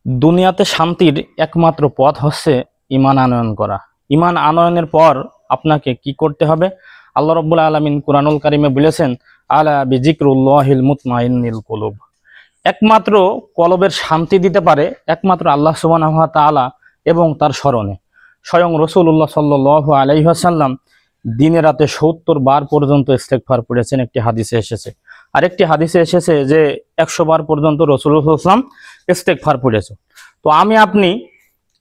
দুনিয়াতে শান্তির একমাত্র পথ হচ্ছে ঈমান আনয়ন করা। ঈমান আনয়নের পর আপনাকে কি করতে হবে? আল্লাহ রাব্বুল আলামিন কুরআনুল কারীমে বলেছেন, আলা বিযিকরিল্লাহিল মুতমাইন্নিল কুলুব। একমাত্র কলবের শান্তি দিতে পারে একমাত্র আল্লাহ সুবহানাহু ওয়া তাআলা এবং তার স্মরণে। স্বয়ং রাসূলুল্লাহ সাল্লাল্লাহু আলাইহি ওয়াসাল্লাম দিনে রাতে ৭০ বার পর্যন্ত ইস্তেগফার পড়েছেন, একটি হাদিসে এসেছে। আরেকটি হাদিসে এসেছে যে ১০০ বার পর্যন্ত রাসূলুল্লাহ সাল্লাল্লাহু আলাইহি ওয়াসাল্লাম ইস্তেগফার পড়েছে। তো আমি আপনি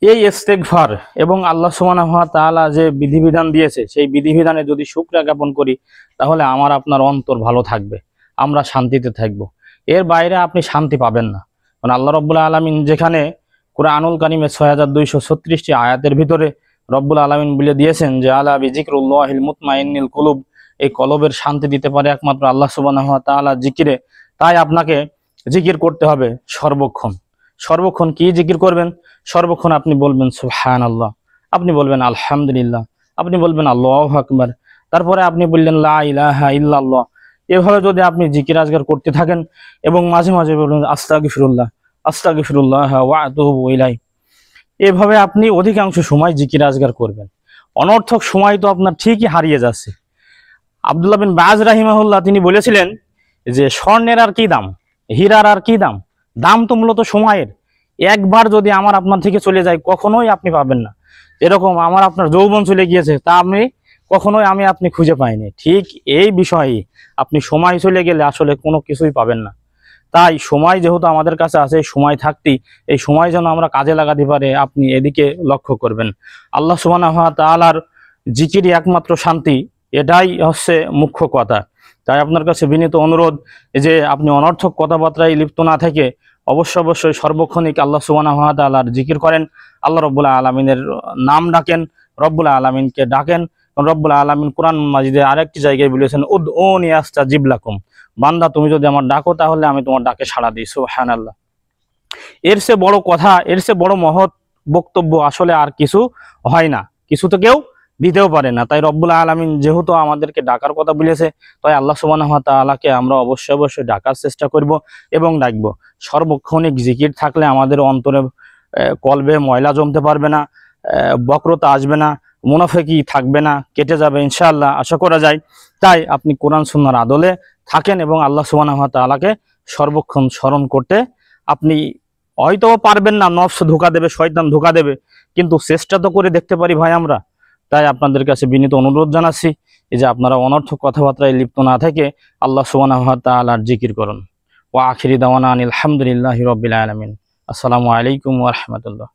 এই ইস্তেগফার এবং আল্লাহ সুবহানাহু ওয়া তাআলা যে বিধিবিধান দিয়েছে সেই বিধিবিধানে যদি শুকর জ্ঞাপন করি, তাহলে আমার আপনার অন্তর ভালো থাকবে, আমরা শান্তিতে থাকব। এর বাইরে আপনি শান্তি পাবেন না। কারণ আল্লাহ রাব্বুল আলামিন যেখানে কুরআনুল কারীমে ৬২৩৬টি আয়াতের ভিতরে রব্বুল আলামিন বলে দিয়েছেন যে আলা বিযিকরিল্লাহিল মুতমাইন্নিল কুলুব, এই কলবের শান্তি দিতে পারে একমাত্র আল্লাহ সুবহানাহু ওয়া তাআলা জিকিরে। তাই আপনাকে জিকির করতে হবে সর্বক্ষণ। সর্বক্ষণ কি জিকির করবেন? সর্বক্ষণ আপনি বলবেন সুবহানাল্লাহ, আপনি বলবেন আলহামদুলিল্লাহ, আপনি বলবেন আল্লাহু আকবার, তারপরে আপনি বললেন লা ইলাহা ইল্লাল্লাহ। এভাবে যদি আপনি জিকির আজগার করতে থাকেন এবং মাঝে মাঝে বলবেন আস্তাগফিরুল্লাহ, আস্তাগফিরুল্লাহ ওয়া আতুবু ইলাইহি, এভাবে আপনি অধিকাংশ সময় জিকির আজগার করবেন। অনর্থক সময় তো আপনার ঠিকই হারিয়ে যাচ্ছে। আব্দুল্লাহ বিন বাজ রাহিমাহুল্লাহ তিনি বলেছিলেন যে স্বর্ণের আর কি দাম, হীরার আর কি দাম, দাম তো মূলত সময়ের। একবার যদি আমার আপনার থেকে চলে যায় কখনোই আপনি পাবেন না। এরকম আমার আপনার যৌবন চলে গিয়েছে, তা কখনোই আমি আপনি খুঁজে পাইনি। ঠিক এই বিষয়ে আপনি সময় চলে গেলে আসলে কোনো কিছুই পাবেন না। তাই সময় যেহেতু আমাদের কাছে আছে, সময় থাকতেই এই সময় যেন আমরা কাজে লাগাতে পারে, আপনি এদিকে লক্ষ্য করবেন। আল্লাহ সুবহানাহু ওয়া তাআলার জিকিরই একমাত্র শান্তি, এটাই হচ্ছে মুখ্য কথা। তাই আপনার কাছে বিনীত অনুরোধ যে আপনি অনর্থক কথাবার্তায় লিপ্ত না থেকে অবশ্যই সর্বক্ষণিক আল্লাহ সুবহানাহু ওয়া তাআলার জিকির করেন, আল্লাহ রাব্বুল আলামিনের নাম ডাকেন, রব্বুল আলামিনকে ডাকেন। রব্বুল আলামিন কোরআন মাজিদে আরেকটি জায়গায় বলেছেন উদউনি আস্তাজিব লাকুম, বান্দা তুমি যদি আমার ডাকো তাহলে আমি তোমার ডাকে সাড়া দিই। সুবহানাল্লাহ। এর চেয়ে বড় কথা, এর চেয়ে বড় মহৎ বক্তব্য আসলে আর কিছু হয় না, কিছু তো কেউ দিতেও পারে না। তাই রব্বুল আলামিন যেহেতু আমাদেরকে ডাকার কথা বলেছে, তাই আল্লাহ সুবহানাহু ওয়া তাআলাকে আমরা অবশ্যই ডাকার চেষ্টা করব এবং ডাকবো। সর্বক্ষণিক জিকির থাকলে আমাদের অন্তরে কলবে ময়লা জমতে পারবে না, বক্রতা আসবে না, মুনাফিকি থাকবে না, কেটে যাবে ইনশাআল্লাহ, আশা করা যায়। তাই আপনি কোরআন সুন্নাহর আদলে থাকেন এবং আল্লাহ সুবহানাহু ওয়া তাআলাকে সর্বক্ষণ স্মরণ করতে আপনি হয়তো পারবেন না, নফস ধোঁকা দেবে, শয়তান ধোঁকা দেবে, কিন্তু চেষ্টা তো করে দেখতে পারি ভাই আমরা। তাই আপনাদের কাছে বিনীত অনুরোধ জানাচ্ছি এই যে আপনারা অনর্থক কথাবার্তায় লিপ্ত না থেকে আল্লাহ সুবহানাহু ওয়া তাআলার জিকির করুন। ওয়া আখিরি দাওয়ানা আনিল হামদুলিল্লাহি রাব্বিল আলামিন। আসসালামু আলাইকুম ওয়া রাহমাতুল্লাহ।